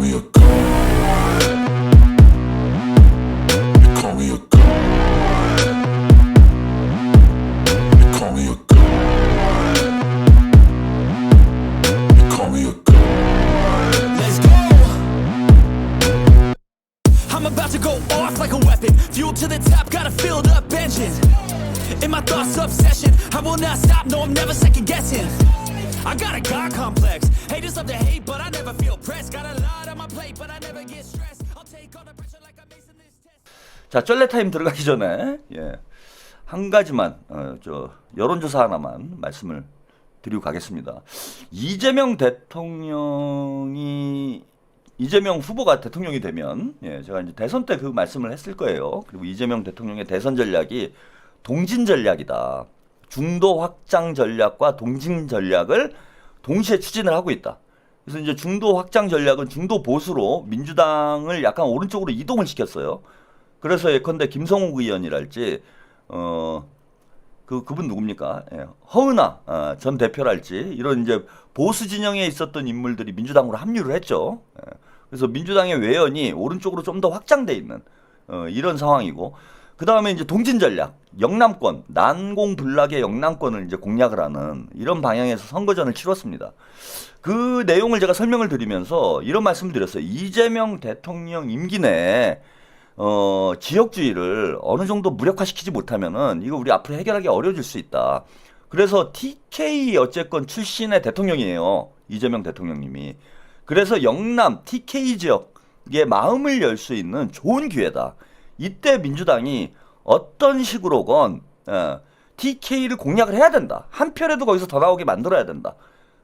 me a god. You call me a god. You call me a god. You call me a god. Let's go. I'm about to go off like a weapon. Fuel to the top, got a filled up engine. In my thoughts, obsession. I will not stop, no, I'm never second guessing. I got a God complex. Haters love to hate, but I never feel pressed. Got a lot on my plate, but I never get stressed. I'll take all the pressure like I'm acing this test. 자, 쩔레 타임 들어가기 전에 한 가지만 여론조사 하나만 말씀을 드리고 가겠습니다. 이재명 후보가 대통령이 되면 제가 이제 대선 때 그 말씀을 했을 거예요. 그리고 이재명 대통령의 대선 전략이 동진 전략이다. 중도 확장 전략과 동진 전략을 동시에 추진을 하고 있다. 그래서 이제 중도 확장 전략은 중도 보수로 민주당을 약간 오른쪽으로 이동을 시켰어요. 그래서 예컨대 김성욱 의원이랄지 그분 누굽니까? 허은하 전 대표랄지 이런 이제 보수 진영에 있었던 인물들이 민주당으로 합류를 했죠. 그래서 민주당의 외연이 오른쪽으로 좀 더 확장돼 있는 이런 상황이고, 그 다음에 이제 동진 전략, 영남권, 난공불락의 영남권을 이제 공략을 하는 이런 방향에서 선거전을 치렀습니다. 그 내용을 제가 설명을 드리면서 이런 말씀을 드렸어요. 이재명 대통령 임기 내에 지역주의를 어느 정도 무력화시키지 못하면은 이거 우리 앞으로 해결하기 어려워질 수 있다. 그래서 TK 어쨌건 출신의 대통령이에요. 이재명 대통령님이. 그래서 영남 TK 지역의 마음을 열 수 있는 좋은 기회다. 이때 민주당이 어떤 식으로건 TK를 공략을 해야 된다. 한 표라도 거기서 더 나오게 만들어야 된다.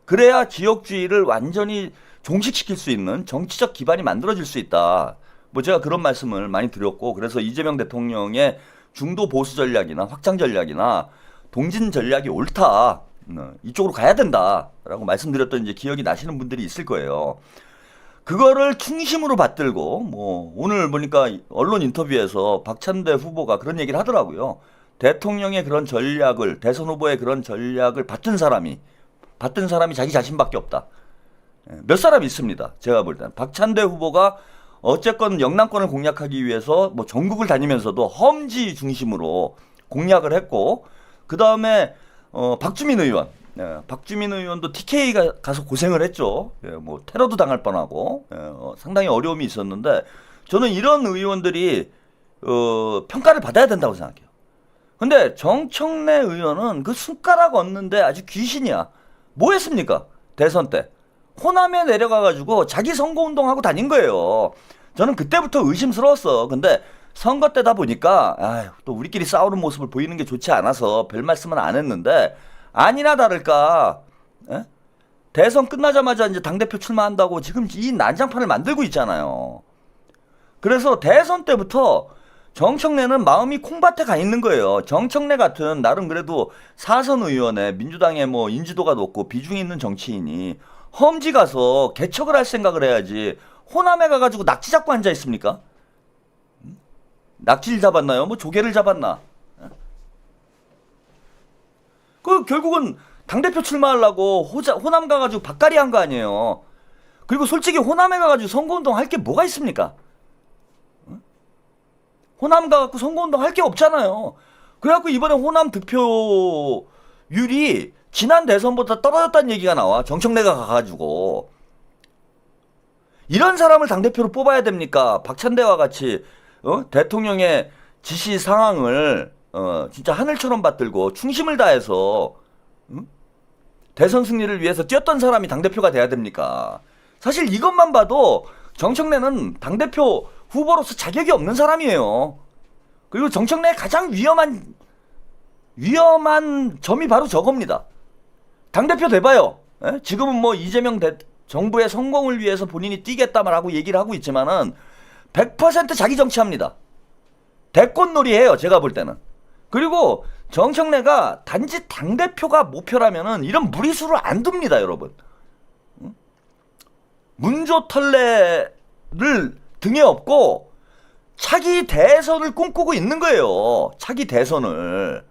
그래야 지역주의를 완전히 종식시킬 수 있는 정치적 기반이 만들어질 수 있다. 뭐 제가 그런 말씀을 많이 드렸고, 그래서 이재명 대통령의 중도 보수 전략이나 확장 전략이나 동진 전략이 옳다. 이쪽으로 가야 된다라고 말씀드렸던 이제 기억이 나시는 분들이 있을 거예요. 그거를 중심으로 받들고 뭐 오늘 보니까 언론 인터뷰에서 박찬대 후보가 그런 얘기를 하더라고요. 대통령의 그런 전략을, 대선 후보의 그런 전략을 받든 사람이 자기 자신밖에 없다. 몇 사람 있습니다. 제가 볼 때는 박찬대 후보가 어쨌건 영남권을 공략하기 위해서 뭐 전국을 다니면서도 험지 중심으로 공략을 했고, 그 다음에 박주민 의원도 TK가 가서 고생을 했죠. 뭐 테러도 당할 뻔하고 상당히 어려움이 있었는데, 저는 이런 의원들이 평가를 받아야 된다고 생각해요. 근데 정청래 의원은 그 숟가락 얹는데 아주 귀신이야. 뭐 했습니까? 대선 때 호남에 내려가가지고 자기 선거운동하고 다닌 거예요. 저는 그때부터 의심스러웠어. 근데 선거 때다 보니까 또 우리끼리 싸우는 모습을 보이는 게 좋지 않아서 별 말씀은 안 했는데, 아니나 다를까 대선 끝나자마자 이제 당대표 출마한다고 지금 이 난장판을 만들고 있잖아요. 그래서 대선 때부터 정청래는 마음이 콩밭에 가 있는 거예요. 정청래 같은 나름 그래도 사선 의원에 민주당의 뭐 인지도가 높고 비중이 있는 정치인이 험지 가서 개척을 할 생각을 해야지, 호남에 가가지고 낙지 잡고 앉아 있습니까? 낙지를 잡았나요? 뭐 조개를 잡았나? 그 결국은 당대표 출마하려고 호남 가가지고 밭갈이 한 거 아니에요. 그리고 솔직히 호남에 가가지고 선거운동 할 게 뭐가 있습니까? 호남 가갖고 선거운동 할 게 없잖아요. 그래갖고 이번에 호남 득표율이 지난 대선보다 떨어졌다는 얘기가 나와. 정청래가 가가지고. 이런 사람을 당대표로 뽑아야 됩니까? 박찬대와 같이 대통령의 지시 상황을 진짜 하늘처럼 받들고 충심을 다해서 대선 승리를 위해서 뛰었던 사람이 당대표가 돼야 됩니까? 사실 이것만 봐도 정청래는 당대표 후보로서 자격이 없는 사람이에요. 그리고 정청래의 가장 위험한 점이 바로 저겁니다. 당대표 돼봐요. 지금은 뭐 이재명 정부의 성공을 위해서 본인이 뛰겠다라고 얘기를 하고 있지만은 100% 자기 정치합니다. 대권놀이 해요, 제가 볼 때는. 그리고 정청래가 단지 당대표가 목표라면은 이런 무리수를 안 둡니다, 여러분. 문조털레를 등에 업고 차기 대선을 꿈꾸고 있는 거예요. 차기 대선을.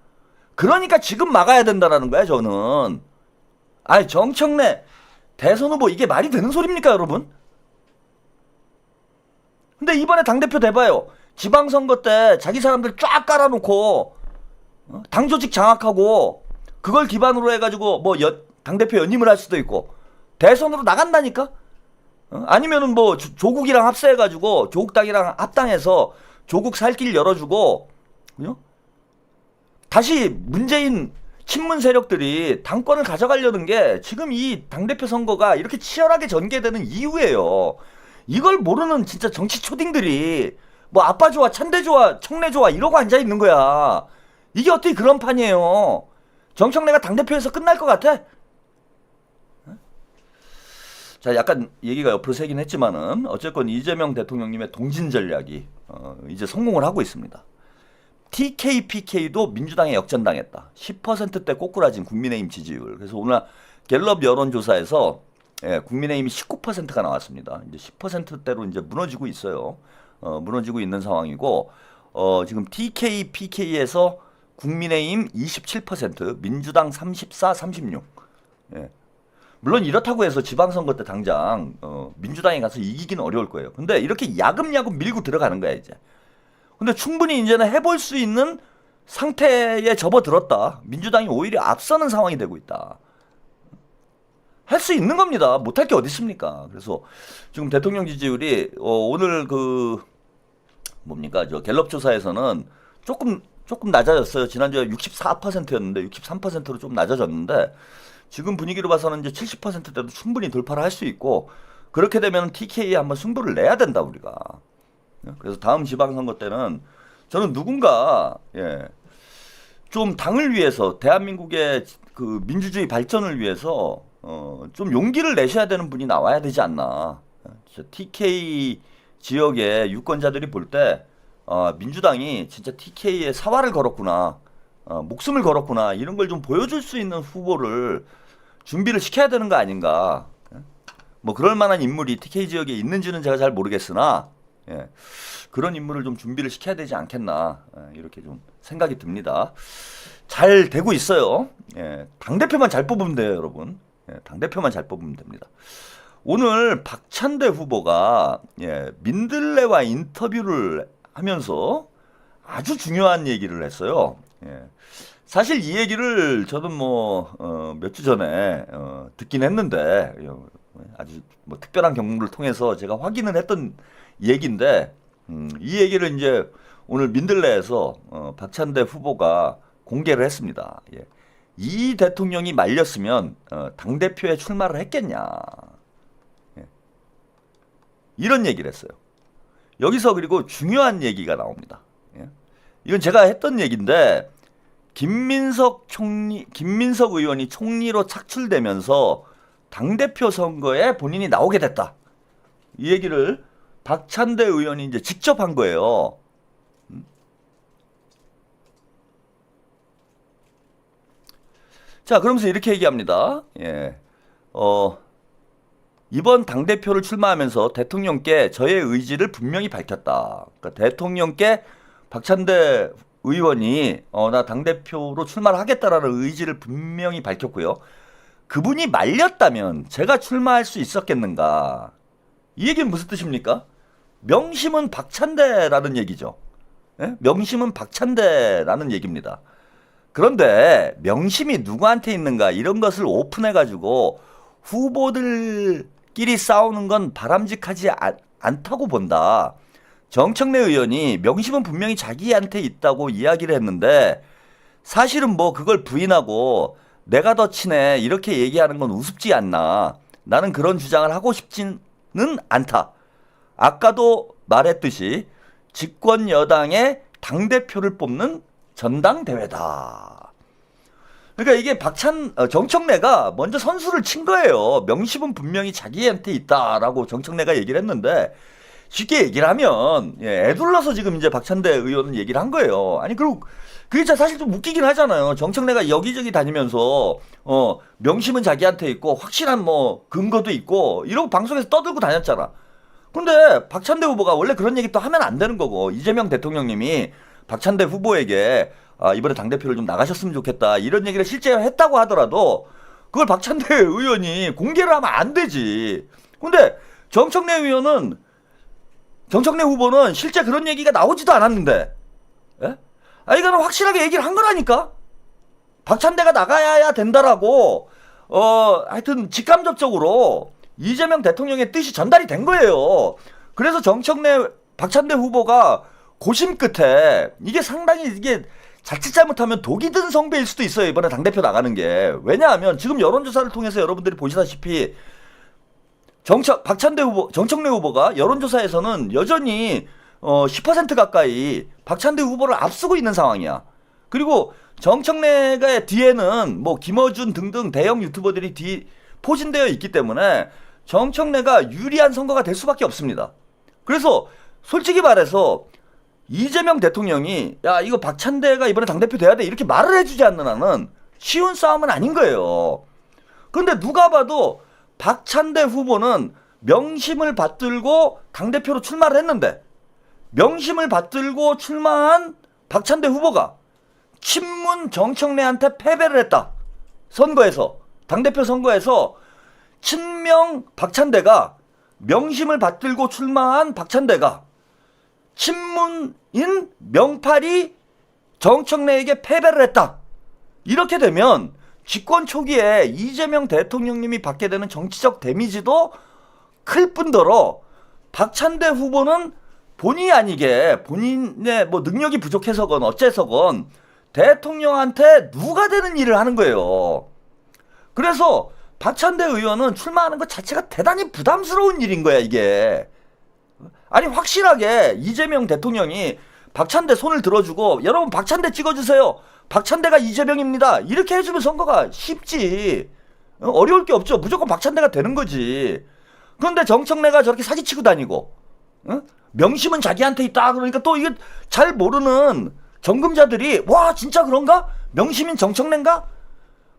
그러니까 지금 막아야 된다라는 거야, 저는. 정청래 대선 후보 이게 말이 되는 소리입니까, 여러분? 근데 이번에 당대표 돼봐요. 지방선거 때 자기 사람들 쫙 깔아놓고 당 조직 장악하고 그걸 기반으로 해가지고 뭐 당대표 연임을 할 수도 있고 대선으로 나간다니까? 아니면은 뭐 조국이랑 합세해가지고 조국당이랑 합당해서 조국 살 길 열어주고 다시 문재인 친문 세력들이 당권을 가져가려는 게 지금 이 당대표 선거가 이렇게 치열하게 전개되는 이유예요. 이걸 모르는 진짜 정치 초딩들이 뭐 아빠 좋아, 찬대 좋아, 청래 좋아 이러고 앉아 있는 거야. 이게 어떻게 그런 판이에요. 정청래가 당대표에서 끝날 것 같아? 자, 약간 얘기가 옆으로 새긴 했지만은 어쨌건 이재명 대통령님의 동진 전략이 이제 성공을 하고 있습니다. TKPK도 민주당에 역전당했다. 10%대 꼬꾸라진 국민의힘 지지율. 그래서 오늘 갤럽 여론조사에서 국민의힘이 19%가 나왔습니다. 이제 10%대로 이제 무너지고 있어요. 무너지고 있는 상황이고 지금 TKPK에서 국민의힘 27%, 민주당 34, 36. 예. 물론 이렇다고 해서 지방선거 때 당장 민주당에 가서 이기기는 어려울 거예요. 근데 이렇게 야금야금 밀고 들어가는 거야 이제. 근데 충분히 이제는 해볼 수 있는 상태에 접어들었다. 민주당이 오히려 앞서는 상황이 되고 있다. 할 수 있는 겁니다. 못할 게 어디 있습니까? 그래서 지금 대통령 지지율이 오늘 저 갤럽 조사에서는 조금 낮아졌어요. 지난주에 64%였는데 63%로 좀 낮아졌는데 지금 분위기로 봐서는 이제 70%대도 충분히 돌파를 할 수 있고 그렇게 되면 TK에 한번 승부를 내야 된다 우리가. 그래서 다음 지방선거 때는 저는 누군가 좀 당을 위해서 대한민국의 그 민주주의 발전을 위해서 좀 용기를 내셔야 되는 분이 나와야 되지 않나. TK 지역의 유권자들이 볼 때 민주당이 진짜 TK에 사활을 걸었구나, 목숨을 걸었구나 이런 걸 좀 보여줄 수 있는 후보를 준비를 시켜야 되는 거 아닌가. 뭐 그럴 만한 인물이 TK 지역에 있는지는 제가 잘 모르겠으나 그런 인물을 좀 준비를 시켜야 되지 않겠나 이렇게 좀 생각이 듭니다. 잘 되고 있어요. 당대표만 잘 뽑으면 돼요 여러분. 당대표만 잘 뽑으면 됩니다. 오늘 박찬대 후보가 민들레와 인터뷰를 하면서 아주 중요한 얘기를 했어요. 사실 이 얘기를 저는 몇 주 전에 듣긴 했는데 아주 뭐 특별한 경로를 통해서 제가 확인을 했던 얘기인데 이 얘기를 이제 오늘 민들레에서 박찬대 후보가 공개를 했습니다. 이 대통령이 말렸으면 당대표에 출마를 했겠냐 이런 얘기를 했어요. 여기서 그리고 중요한 얘기가 나옵니다. 이건 제가 했던 얘기인데 김민석 의원이 총리로 착출되면서 당대표 선거에 본인이 나오게 됐다. 이 얘기를 박찬대 의원이 이제 직접 한 거예요. 자, 그러면서 이렇게 얘기합니다. 이번 당대표를 출마하면서 대통령께 저의 의지를 분명히 밝혔다. 그러니까 대통령께 박찬대 의원이 나 당대표로 출마를 하겠다라는 의지를 분명히 밝혔고요. 그분이 말렸다면 제가 출마할 수 있었겠는가? 이 얘기는 무슨 뜻입니까? 명심은 박찬대라는 얘기죠. 명심은 박찬대라는 얘기입니다. 그런데 명심이 누구한테 있는가 이런 것을 오픈해가지고 후보들끼리 싸우는 건 바람직하지 않다고 본다. 정청래 의원이 명심은 분명히 자기한테 있다고 이야기를 했는데 사실은 뭐 그걸 부인하고 내가 더 친해 이렇게 얘기하는 건 우습지 않나. 나는 그런 주장을 하고 싶지는 않다. 아까도 말했듯이 집권 여당의 당대표를 뽑는 전당대회다. 그러니까 이게 정청래가 먼저 선수를 친 거예요. 명심은 분명히 자기한테 있다라고 정청래가 얘기를 했는데 쉽게 얘기를 하면 애둘러서 지금 이제 박찬대 의원은 얘기를 한 거예요. 아니 그리고 그게 사실 좀 웃기긴 하잖아요. 정청래가 여기저기 다니면서 명심은 자기한테 있고 확실한 뭐 근거도 있고 이러고 방송에서 떠들고 다녔잖아. 근데 박찬대 후보가 원래 그런 얘기 또 하면 안 되는 거고 이재명 대통령님이 박찬대 후보에게 이번에 당대표를 좀 나가셨으면 좋겠다 이런 얘기를 실제 했다고 하더라도 그걸 박찬대 의원이 공개를 하면 안 되지. 근데 정청래 의원은 정청래 후보는 실제 그런 얘기가 나오지도 않았는데, 예? 이거는 확실하게 얘기를 한 거라니까. 박찬대가 나가야 된다라고 하여튼 직감적적으로 이재명 대통령의 뜻이 전달이 된 거예요. 그래서 박찬대 후보가 고심 끝에 이게 상당히 이게 자칫 잘못하면 독이 든 성배일 수도 있어요. 이번에 당대표 나가는 게. 왜냐하면 지금 여론조사를 통해서 여러분들이 보시다시피 정청래 후보가 여론조사에서는 여전히 10% 가까이 박찬대 후보를 앞서고 있는 상황이야. 그리고 정청래가 뒤에는 뭐 김어준 등등 대형 유튜버들이 포진되어 있기 때문에 정청래가 유리한 선거가 될 수밖에 없습니다. 그래서 솔직히 말해서 이재명 대통령이 야 이거 박찬대가 이번에 당대표 돼야 돼 이렇게 말을 해주지 않는 한은 쉬운 싸움은 아닌 거예요. 그런데 누가 봐도 박찬대 후보는 명심을 받들고 당대표로 출마를 했는데 명심을 받들고 출마한 박찬대 후보가 친문 정청래한테 패배를 했다. 선거에서 당대표 선거에서 친명 박찬대가 명심을 받들고 출마한 박찬대가 친문인 명팔이 정청래에게 패배를 했다. 이렇게 되면 집권 초기에 이재명 대통령님이 받게 되는 정치적 데미지도 클 뿐더러 박찬대 후보는 본의 아니게 본인의 뭐 능력이 부족해서건 어째서건 대통령한테 누가 되는 일을 하는 거예요. 그래서 박찬대 의원은 출마하는 것 자체가 대단히 부담스러운 일인 거야 이게. 아니 확실하게 이재명 대통령이 박찬대 손을 들어주고 여러분 박찬대 찍어주세요. 박찬대가 이재명입니다. 이렇게 해주면 선거가 쉽지. 어려울 게 없죠. 무조건 박찬대가 되는 거지. 그런데 정청래가 저렇게 사기치고 다니고 명심은 자기한테 있다 그러니까 또 이게 잘 모르는 정금자들이 와 진짜 그런가? 명심인 정청래인가?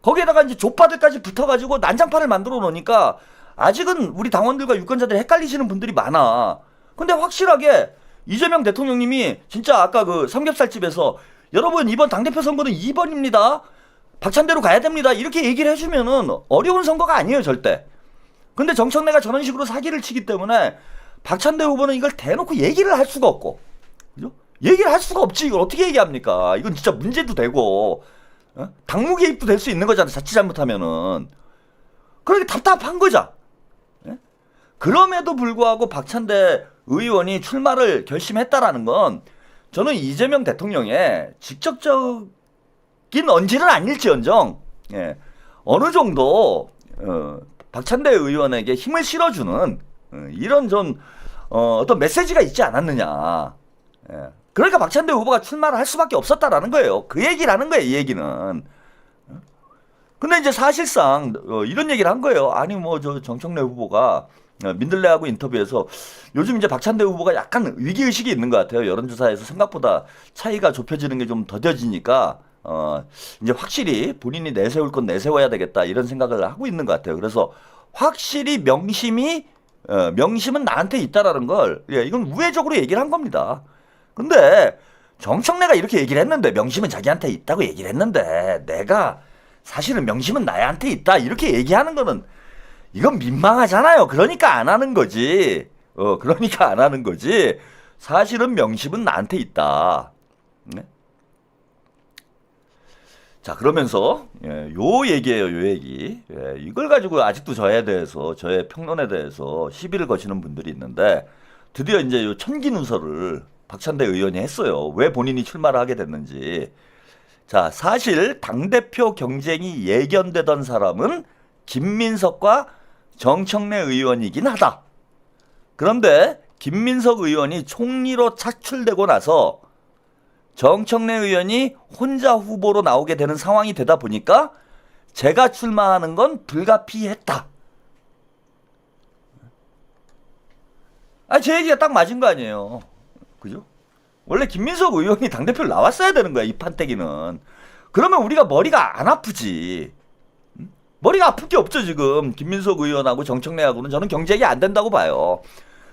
거기에다가 이제 족파들까지 붙어가지고 난장판을 만들어 놓으니까 아직은 우리 당원들과 유권자들이 헷갈리시는 분들이 많아. 근데 확실하게 이재명 대통령님이 진짜 아까 그 삼겹살집에서 여러분 이번 당대표 선거는 2번입니다. 박찬대로 가야 됩니다. 이렇게 얘기를 해주면은 어려운 선거가 아니에요 절대. 근데 정청래가 저런 식으로 사기를 치기 때문에 박찬대 후보는 이걸 대놓고 얘기를 할 수가 없고, 그죠? 얘기를 할 수가 없지. 이걸 어떻게 얘기합니까? 이건 진짜 문제도 되고 당무 개입도 될 수 있는 거잖아. 자칫 잘못하면은. 그러니까 답답한 거죠. 예? 그럼에도 불구하고 박찬대 의원이 출마를 결심했다라는 건 저는 이재명 대통령의 직접적인 언지는 아닐지언정 어느 정도 박찬대 의원에게 힘을 실어주는 이런 좀 어떤 메시지가 있지 않았느냐. 그러니까 박찬대 후보가 출마를 할 수밖에 없었다라는 거예요. 그 얘기를 하는 거예요, 이 얘기는. 근데 이제 사실상 이런 얘기를 한 거예요. 아니 뭐 저 정청래 후보가 민들레하고 인터뷰에서 요즘 이제 박찬대 후보가 약간 위기의식이 있는 것 같아요. 여론조사에서 생각보다 차이가 좁혀지는 게 좀 더뎌지니까 이제 확실히 본인이 내세울 건 내세워야 되겠다 이런 생각을 하고 있는 것 같아요. 그래서 확실히 명심은 나한테 있다라는 걸 이건 우회적으로 얘기를 한 겁니다. 근데 정청래가 이렇게 얘기를 했는데 명심은 자기한테 있다고 얘기를 했는데 내가 사실은 명심은 나한테 있다 이렇게 얘기하는 거는 이건 민망하잖아요. 그러니까 안 하는 거지. 그러니까 안 하는 거지. 사실은 명심은 나한테 있다. 네? 자 그러면서 요 얘기예요. 요 얘기. 이걸 가지고 아직도 저에 대해서 저의 평론에 대해서 시비를 거시는 분들이 있는데 드디어 이제 요 천기 누설을 박찬대 의원이 했어요. 왜 본인이 출마를 하게 됐는지. 자 사실 당대표 경쟁이 예견되던 사람은 김민석과 정청래 의원이긴 하다. 그런데 김민석 의원이 총리로 차출되고 나서 정청래 의원이 혼자 후보로 나오게 되는 상황이 되다 보니까 제가 출마하는 건 불가피했다. 제 얘기가 딱 맞은 거 아니에요. 그죠? 원래 김민석 의원이 당대표를 나왔어야 되는 거야, 이 판때기는. 그러면 우리가 머리가 안 아프지. 머리가 아플 게 없죠, 지금. 김민석 의원하고 정청래하고는 저는 경쟁이 안 된다고 봐요.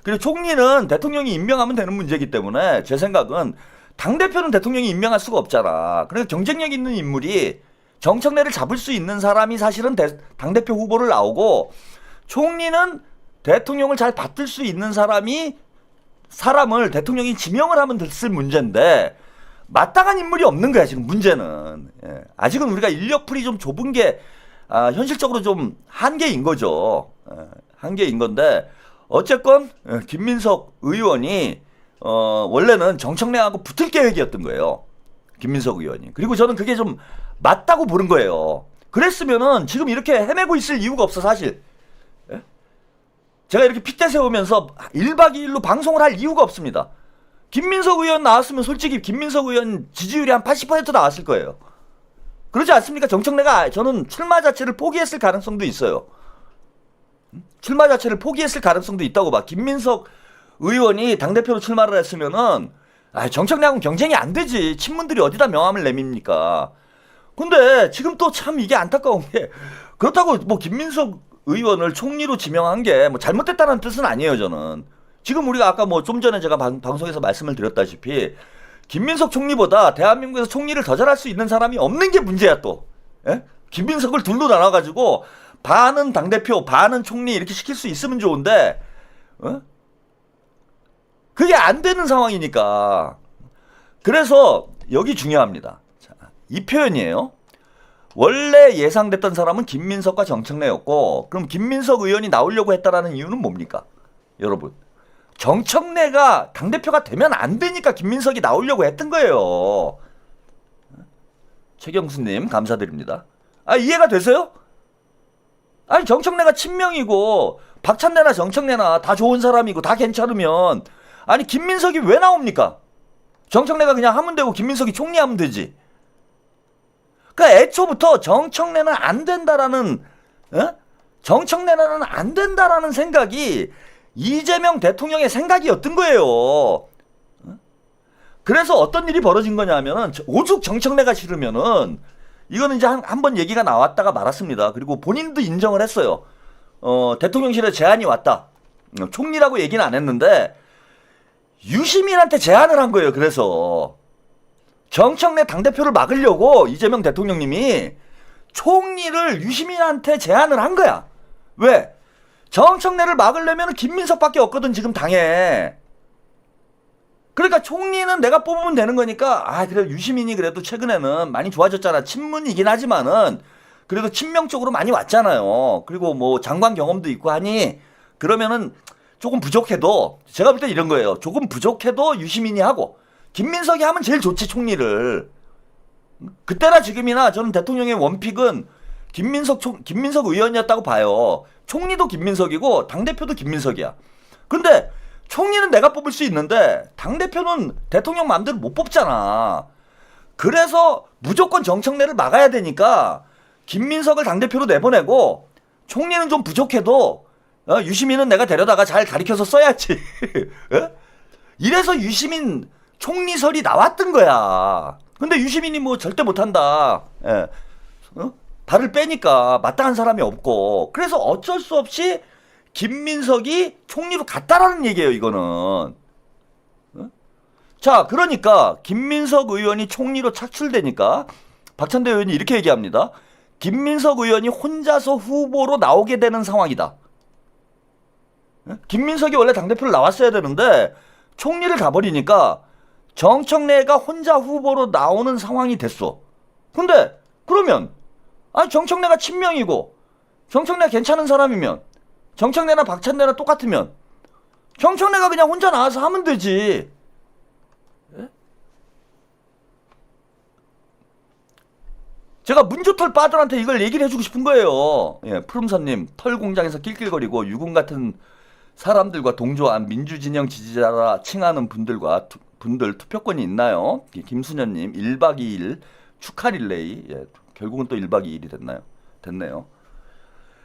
그리고 총리는 대통령이 임명하면 되는 문제이기 때문에 제 생각은 당대표는 대통령이 임명할 수가 없잖아. 그러니까 경쟁력 있는 인물이 정청래를 잡을 수 있는 사람이 사실은 당대표 후보를 나오고 총리는 대통령을 잘 받들 수 있는 사람이 사람을 대통령이 지명을 하면 됐을 문제인데 마땅한 인물이 없는 거야 지금 문제는. 예. 아직은 우리가 인력풀이 좀 좁은 게 현실적으로 좀 한계인 거죠. 예. 한계인 건데 어쨌건 김민석 의원이 원래는 정청래하고 붙을 계획이었던 거예요. 김민석 의원이. 그리고 저는 그게 좀 맞다고 보는 거예요. 그랬으면은 지금 이렇게 헤매고 있을 이유가 없어 사실. 예? 제가 이렇게 핏대 세우면서 1박 2일로 방송을 할 이유가 없습니다. 김민석 의원 나왔으면 솔직히 김민석 의원 지지율이 한 80% 나왔을 거예요. 그렇지 않습니까? 정청래가 저는 출마 자체를 포기했을 가능성도 있어요. 출마 자체를 포기했을 가능성도 있다고 봐. 김민석 의원이 당대표로 출마를 했으면은 정청래하고는 경쟁이 안 되지. 친문들이 어디다 명함을 내밉니까? 근데 지금 또 참 이게 안타까운 게 그렇다고 뭐 김민석 의원을 총리로 지명한 게 뭐 잘못됐다는 뜻은 아니에요 저는. 지금 우리가 아까 뭐 좀 전에 제가 방송에서 말씀을 드렸다시피 김민석 총리보다 대한민국에서 총리를 더 잘할 수 있는 사람이 없는 게 문제야 또. 예? 김민석을 둘로 나눠가지고 반은 당대표 반은 총리 이렇게 시킬 수 있으면 좋은데 그게 안 되는 상황이니까. 그래서 여기 중요합니다. 자, 이 표현이에요. 원래 예상됐던 사람은 김민석과 정청래였고 그럼 김민석 의원이 나오려고 했다라는 이유는 뭡니까? 여러분. 정청래가 당대표가 되면 안 되니까 김민석이 나오려고 했던 거예요. 최경수님 감사드립니다. 이해가 되세요? 아니 정청래가 친명이고 박찬대나 정청래나 다 좋은 사람이고 다 괜찮으면 아니 김민석이 왜 나옵니까? 정청래가 그냥 하면 되고 김민석이 총리하면 되지. 그러니까 애초부터 정청래는 안 된다라는 정청래는 안 된다라는 생각이 이재명 대통령의 생각이었던 거예요. 그래서 어떤 일이 벌어진 거냐면은 오죽 정청래가 싫으면은 이거는 이제 한 번 얘기가 나왔다가 말았습니다. 그리고 본인도 인정을 했어요. 대통령실에 제안이 왔다. 총리라고 얘기는 안 했는데 유시민한테 제안을 한 거예요. 그래서 정청래 당대표를 막으려고 이재명 대통령님이 총리를 유시민한테 제안을 한 거야. 왜? 정청래를 막으려면 김민석밖에 없거든 지금 당에. 그러니까 총리는 내가 뽑으면 되는 거니까 그래 유시민이 그래도 최근에는 많이 좋아졌잖아. 친문이긴 하지만은 그래도 친명 쪽으로 많이 왔잖아요. 그리고 뭐 장관 경험도 있고 하니 그러면은 조금 부족해도 제가 볼 때 이런 거예요. 조금 부족해도 유시민이 하고 김민석이 하면 제일 좋지 총리를. 그때나 지금이나 저는 대통령의 원픽은 김민석 의원이었다고 봐요. 총리도 김민석이고 당대표도 김민석이야. 근데 총리는 내가 뽑을 수 있는데 당대표는 대통령 마음대로 못 뽑잖아. 그래서 무조건 정청래를 막아야 되니까 김민석을 당대표로 내보내고 총리는 좀 부족해도 유시민은 내가 데려다가 잘 가리켜서 써야지. 이래서 유시민 총리설이 나왔던 거야. 근데 유시민이 뭐 절대 못한다. 발을 빼니까 마땅한 사람이 없고 그래서 어쩔 수 없이 김민석이 총리로 갔다라는 얘기예요 이거는. 자 그러니까 김민석 의원이 총리로 착출되니까 박찬대 의원이 이렇게 얘기합니다. 김민석 의원이 혼자서 후보로 나오게 되는 상황이다. 김민석이 원래 당대표를 나왔어야 되는데 총리를 가버리니까 정청래가 혼자 후보로 나오는 상황이 됐어. 근데 그러면 정청래가 친명이고 정청래가 괜찮은 사람이면 정청래나 박찬대나 똑같으면 정청래가 그냥 혼자 나와서 하면 되지. 제가 문조털 빠들한테 이걸 얘기를 해주고 싶은 거예요. 푸름선님 털 공장에서 낄낄거리고 유군 같은 사람들과 동조한 민주진영 지지자라 칭하는 분들 투표권이 있나요? 김수년님 1박 2일 축하 릴레이. 결국은 또 1박 2일이 됐네요.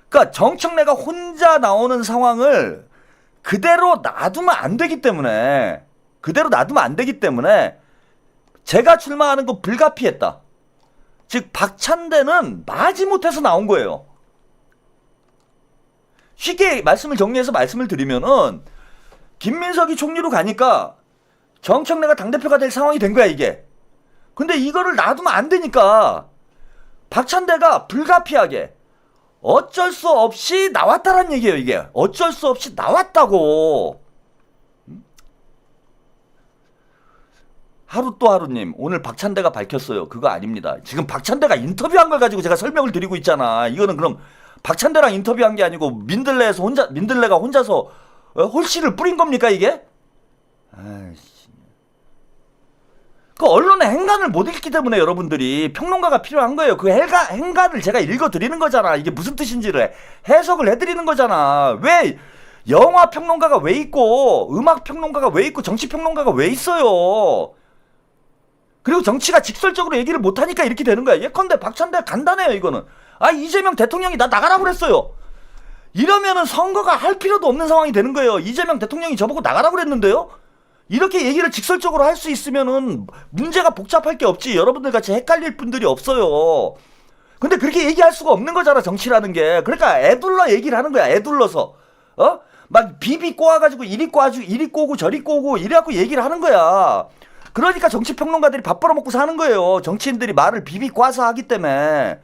그러니까 정청래가 혼자 나오는 상황을 그대로 놔두면 안 되기 때문에 제가 출마하는 거 불가피했다. 즉 박찬대는 마지못해서 나온 거예요. 쉽게 말씀을 정리해서 말씀을 드리면은 김민석이 총리로 가니까 정청래가 당대표가 될 상황이 된 거야 이게. 근데 이거를 놔두면 안 되니까 박찬대가 불가피하게 어쩔 수 없이 나왔다란 얘기예요 이게. 어쩔 수 없이 나왔다고. 하루 또 하루님 오늘 박찬대가 밝혔어요. 그거 아닙니다. 지금 박찬대가 인터뷰한 걸 가지고 제가 설명을 드리고 있잖아. 이거는 그럼 박찬대랑 인터뷰한 게 아니고 민들레가 혼자서 홀씨를 뿌린 겁니까 이게? 아이씨. 그 언론의 행간을 못 읽기 때문에 여러분들이 평론가가 필요한 거예요. 그 행간을 제가 읽어드리는 거잖아. 이게 무슨 뜻인지를 해석을 해드리는 거잖아. 왜 영화 평론가가 왜 있고 음악 평론가가 왜 있고 정치 평론가가 왜 있어요? 그리고 정치가 직설적으로 얘기를 못하니까 이렇게 되는 거야. 예컨대 박찬대 간단해요 이거는. 아 이재명 대통령이 나 나가라고 그랬어요. 이러면은 선거가 할 필요도 없는 상황이 되는 거예요. 이재명 대통령이 저보고 나가라고 그랬는데요. 이렇게 얘기를 직설적으로 할 수 있으면은 문제가 복잡할 게 없지. 여러분들 같이 헷갈릴 분들이 없어요. 근데 그렇게 얘기할 수가 없는 거잖아 정치라는 게. 그러니까 애둘러 얘기를 하는 거야. 애둘러서 막 비비 꼬아가지고 이리 꼬고 저리 꼬고 이래갖고 얘기를 하는 거야. 그러니까 정치평론가들이 밥 벌어먹고 사는 거예요. 정치인들이 말을 비비 꼬아서 하기 때문에.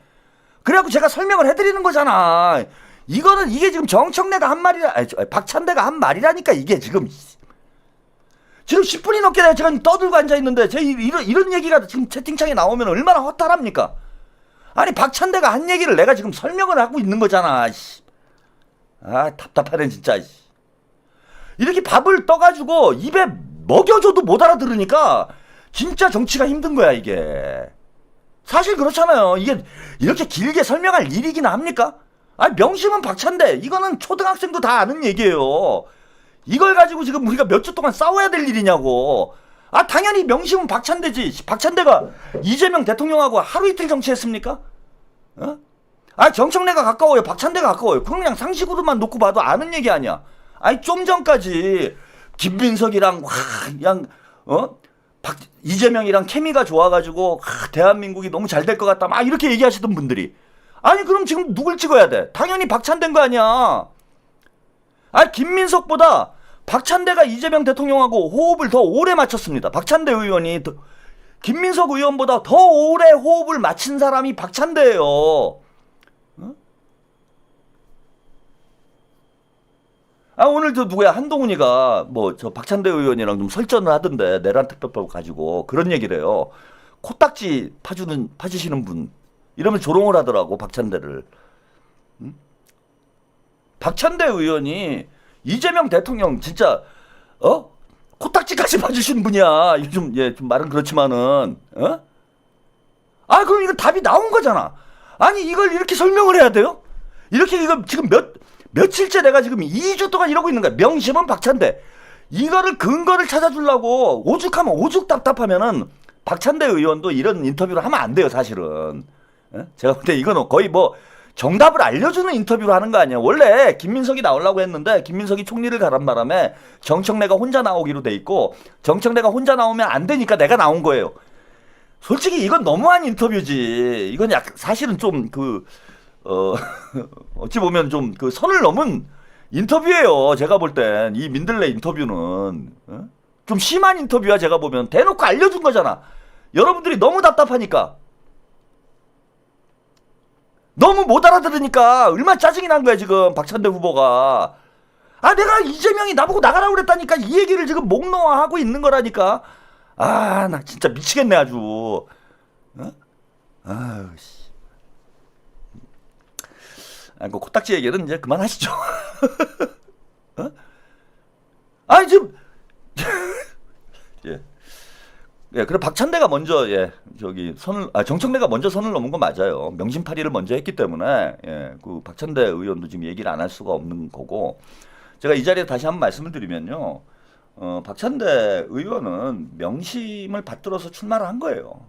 그래갖고 제가 설명을 해드리는 거잖아. 이게 지금 정청래가 한 말이라, 박찬대가 한 말이라니까 이게 지금 10분이 넘게 내가 지금 떠들고 앉아있는데 이런 얘기가 지금 채팅창에 나오면 얼마나 허탈합니까? 아니 박찬대가 한 얘기를 내가 지금 설명을 하고 있는 거잖아. 아 답답하네 진짜. 이렇게 밥을 떠가지고 입에 먹여줘도 못 알아들으니까 진짜 정치가 힘든 거야 이게. 사실 그렇잖아요. 이게 이렇게 길게 설명할 일이기나 합니까? 아니 명심은 박찬대 이거는 초등학생도 다 아는 얘기예요. 이걸 가지고 지금 우리가 몇 주 동안 싸워야 될 일이냐고. 아 당연히 명심은 박찬대지. 박찬대가 이재명 대통령하고 하루 이틀 정치했습니까? 아 정청래가 가까워요 박찬대가 가까워요. 그건 그냥 상식으로만 놓고 봐도 아는 얘기 아니야. 아니 좀 전까지 김민석이랑 그냥 이재명이랑 케미가 좋아가지고 대한민국이 너무 잘 될 것 같다 막 이렇게 얘기하시던 분들이 아니 그럼 지금 누굴 찍어야 돼? 당연히 박찬대인 거 아니야. 아니 김민석보다 박찬대가 이재명 대통령하고 호흡을 더 오래 맞췄습니다. 박찬대 의원이 김민석 의원보다 더 오래 호흡을 맞춘 사람이 박찬대예요. 아 오늘 저 누구야 한동훈이가 뭐 저 박찬대 의원이랑 좀 설전을 하던데 내란 특별법 가지고 그런 얘기를 해요. 코딱지 파주시는 분 이러면 조롱을 하더라고 박찬대를. 박찬대 의원이 이재명 대통령 진짜 코딱지까지 봐주신 분이야. 좀 말은 그렇지만은 아 그럼 이거 답이 나온 거잖아. 아니 이걸 이렇게 설명을 해야 돼요? 이렇게 이거 지금 며칠째 내가 지금 2주 동안 이러고 있는 거야. 명심은 박찬대. 이거를 근거를 찾아주려고 오죽하면 오죽 답답하면은 박찬대 의원도 이런 인터뷰를 하면 안 돼요 사실은. 제가 볼 때 이거는 거의 뭐 정답을 알려주는 인터뷰를 하는 거 아니야. 원래 김민석이 나오려고 했는데 김민석이 총리를 가란 바람에 정청래가 혼자 나오기로 돼 있고 정청래가 혼자 나오면 안 되니까 내가 나온 거예요. 솔직히 이건 너무한 인터뷰지. 이건 사실은 좀 어찌 보면 좀 선을 넘은 인터뷰예요. 제가 볼 땐 이 민들레 인터뷰는 좀 심한 인터뷰야. 제가 보면 대놓고 알려준 거잖아. 여러분들이 너무 답답하니까 너무 못 알아들으니까 얼마나 짜증이 난 거야 지금 박찬대 후보가. 아 내가 이재명이 나보고 나가라고 그랬다니까. 이 얘기를 지금 목 놓아 하고 있는 거라니까. 아 나 진짜 미치겠네 아주. 아유 씨. 아, 그 코딱지 얘기는 이제 그만하시죠. 아니 지금 그래 박찬대가 먼저 정청래가 먼저 선을 넘은 건 맞아요. 명심파리를 먼저 했기 때문에 그 박찬대 의원도 지금 얘기를 안 할 수가 없는 거고. 제가 이 자리에 다시 한번 말씀을 드리면요. 박찬대 의원은 명심을 받들어서 출마를 한 거예요.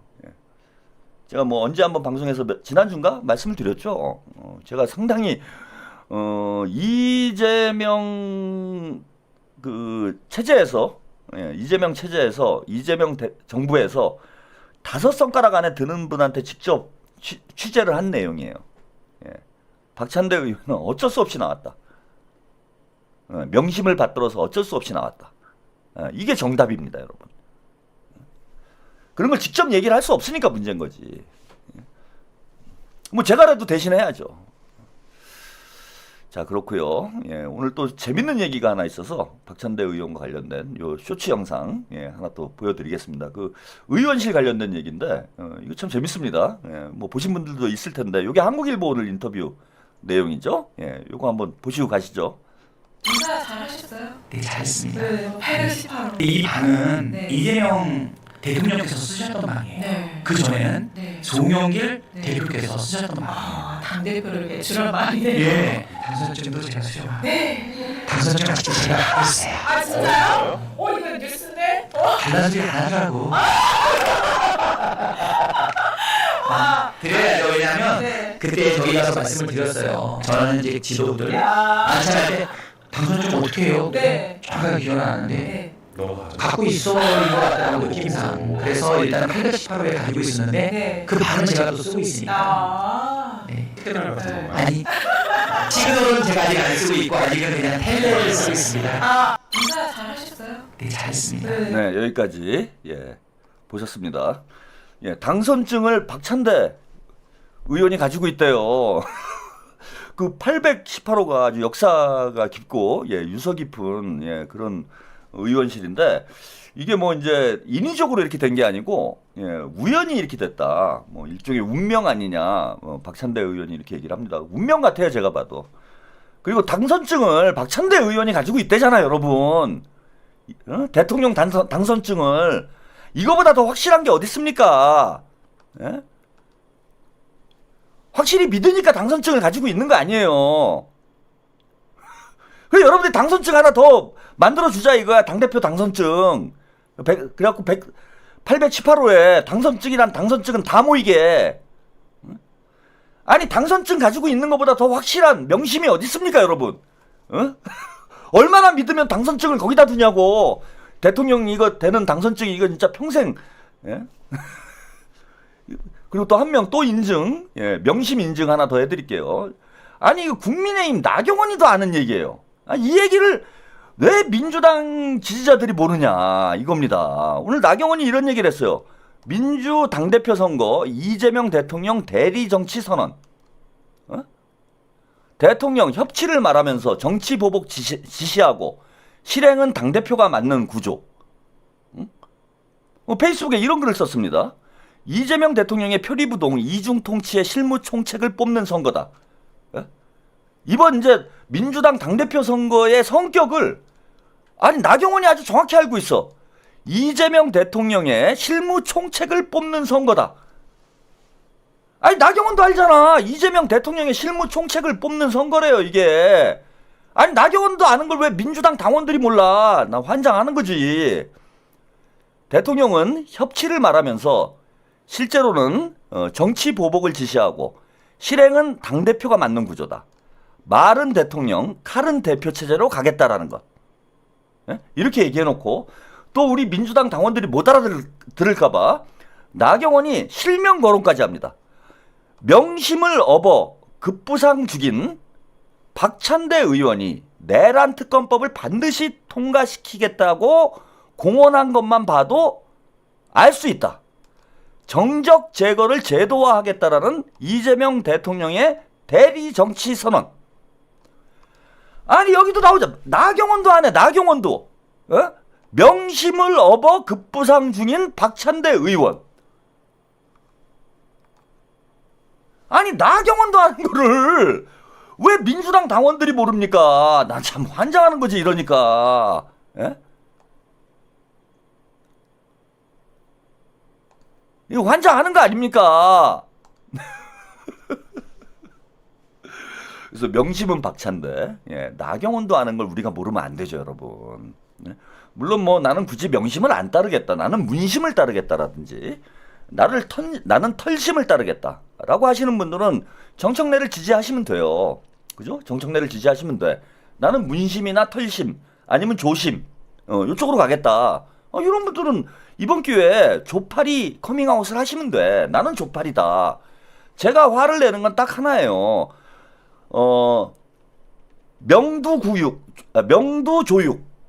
제가 뭐 언제 한번 방송에서 지난주인가 말씀을 드렸죠. 제가 상당히 이재명 체제에서 이재명 정부에서 5손가락 안에 드는 분한테 직접 취재를 한 내용이에요. 박찬대 의원은 어쩔 수 없이 나왔다. 명심을 받들어서 어쩔 수 없이 나왔다. 이게 정답입니다, 여러분. 그런 걸 직접 얘기를 할 수 없으니까 문제인 거지. 뭐 제가라도 대신해야죠. 자, 그렇고요. 예, 오늘 또 재밌는 얘기가 하나 있어서 박찬대 의원과 관련된 요 쇼츠 영상 하나 또 보여드리겠습니다. 그 의원실 관련된 얘기인데 이거 참 재밌습니다. 예, 뭐 보신 분들도 있을 텐데 이게 한국일보 오늘 인터뷰 내용이죠. 예, 요거 한번 보시고 가시죠. 인사 잘 하셨어요? 네, 잘했습니다. 네, 818호. 이 방은 네. 이재명 대통령께서 쓰셨던 방이에요. 네. 그 전에는 네. 송영길 네. 대표께서 쓰셨던 방이에요. 당대표를 이렇게 줄여 말이네요. 예, 당선증도 제가 수여하고 당선증 아직도 제가 갖고 있어요. 아, 진짜요? 이거 뉴스인데? 달라지게 하라고. 드려야죠. 왜냐면 네. 그때 저희 가서 말씀을 드렸어요. 저는 이제 지도부들 야. 안차할 때 당선증 어떻게 해요? 네. 정확하게 기억은 안 나는데 네. 갖고 있어 이거 같다는 느낌상. 그래서 일단 818호에 가지고 있었는데 네. 그 방은 제가 또 쓰고 있으니까. 아. 네. 네. 아니 지금은 제가 아직 안 쓰고 있고 아직은 그냥 텔레를 쓰고 있습니다. 인사 잘 하셨어요? 네, 잘했습니다. 네, 여기까지 보셨습니다. 예, 당선증을 박찬대 의원이 가지고 있대요. 그 818호가 아주 역사가 깊고 유서 깊은 그런 의원실인데 이게 뭐 이제 인위적으로 이렇게 된 게 아니고 우연히 이렇게 됐다. 뭐 일종의 운명 아니냐. 박찬대 의원이 이렇게 얘기를 합니다. 운명 같아요, 제가 봐도. 그리고 당선증을 박찬대 의원이 가지고 있대잖아요, 여러분. 대통령 당선증을 이거보다 더 확실한 게 어디 있습니까? 예? 확실히 믿으니까 당선증을 가지고 있는 거 아니에요. 그래 여러분들이 당선증 하나 더 만들어주자 이거야. 당대표 당선증. 그래갖고 818호에 당선증이란 당선증은 다 모이게. 아니 당선증 가지고 있는 것보다 더 확실한 명심이 어디 있습니까 여러분? 얼마나 믿으면 당선증을 거기다 두냐고. 대통령 이거 되는 당선증이 이거 진짜 평생. 그리고 또 한 명 또 인증, 명심 인증 하나 더 해드릴게요. 아니 이거 국민의힘 나경원이도 아는 얘기예요. 이 얘기를 왜 민주당 지지자들이 모르냐 이겁니다. 오늘 나경원이 이런 얘기를 했어요. 민주 당대표 선거 이재명 대통령 대리 정치 선언. 대통령 협치를 말하면서 정치 보복 지시하고 실행은 당대표가 맡는 구조. 페이스북에 이런 글을 썼습니다. 이재명 대통령의 표리부동 이중통치의 실무 총책을 뽑는 선거다. 이번 이제 민주당 당대표 선거의 성격을 나경원이 아주 정확히 알고 있어. 이재명 대통령의 실무 총책을 뽑는 선거다. 나경원도 알잖아. 이재명 대통령의 실무 총책을 뽑는 선거래요 이게. 나경원도 아는 걸 왜 민주당 당원들이 몰라. 나 환장하는 거지. 대통령은 협치를 말하면서 실제로는 정치 보복을 지시하고 실행은 당대표가 맡는 구조다. 말은 대통령, 칼은 대표 체제로 가겠다라는 것. 이렇게 얘기해놓고 또 우리 민주당 당원들이 못 알아들을까봐 나경원이 실명 거론까지 합니다. 명심을 업어 급부상 죽인 박찬대 의원이 내란 특검법을 반드시 통과시키겠다고 공언한 것만 봐도 알 수 있다. 정적 제거를 제도화하겠다라는 이재명 대통령의 대리 정치 선언. 여기도 나오자. 나경원도 안 해. 나경원도. 명심을 업어 급부상 중인 박찬대 의원. 나경원도 하는 거를 왜 민주당 당원들이 모릅니까? 난 참 환장하는 거지 이러니까. 이거 환장하는 거 아닙니까? 그래서 명심은 박찬대. 나경원도 아는 걸 우리가 모르면 안 되죠, 여러분. 물론 뭐 나는 굳이 명심을 안 따르겠다. 나는 문심을 따르겠다라든지 나는 털심을 따르겠다라고 하시는 분들은 정청래를 지지하시면 돼요. 그죠? 정청래를 지지하시면 돼. 나는 문심이나 털심 아니면 조심 이쪽으로 가겠다. 이런 분들은 이번 기회에 조파리 커밍아웃을 하시면 돼. 나는 조파리다. 제가 화를 내는 건 딱 하나예요. 명두조육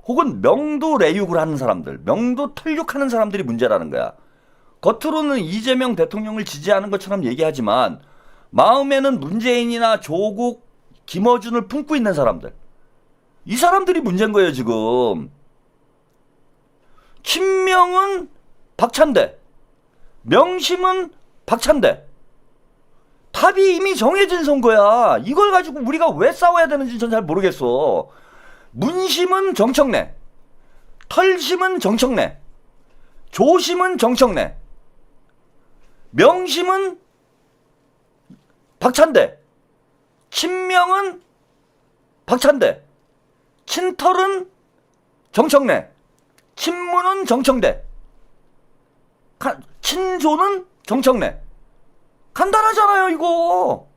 혹은 명두레육을 하는 사람들, 명두털육하는 사람들이 문제라는 거야. 겉으로는 이재명 대통령을 지지하는 것처럼 얘기하지만 마음에는 문재인이나 조국 김어준을 품고 있는 사람들. 이 사람들이 문제인 거예요, 지금. 친명은 박찬대, 명심은 박찬대. 답이 이미 정해진 선거야. 이걸 가지고 우리가 왜 싸워야 되는지 전 잘 모르겠어. 문심은 정청래, 털심은 정청래, 조심은 정청래, 명심은 박찬대, 친명은 박찬대, 친털은 정청래, 친문은 정청대, 친조는 정청래. 간단하잖아요, 이거.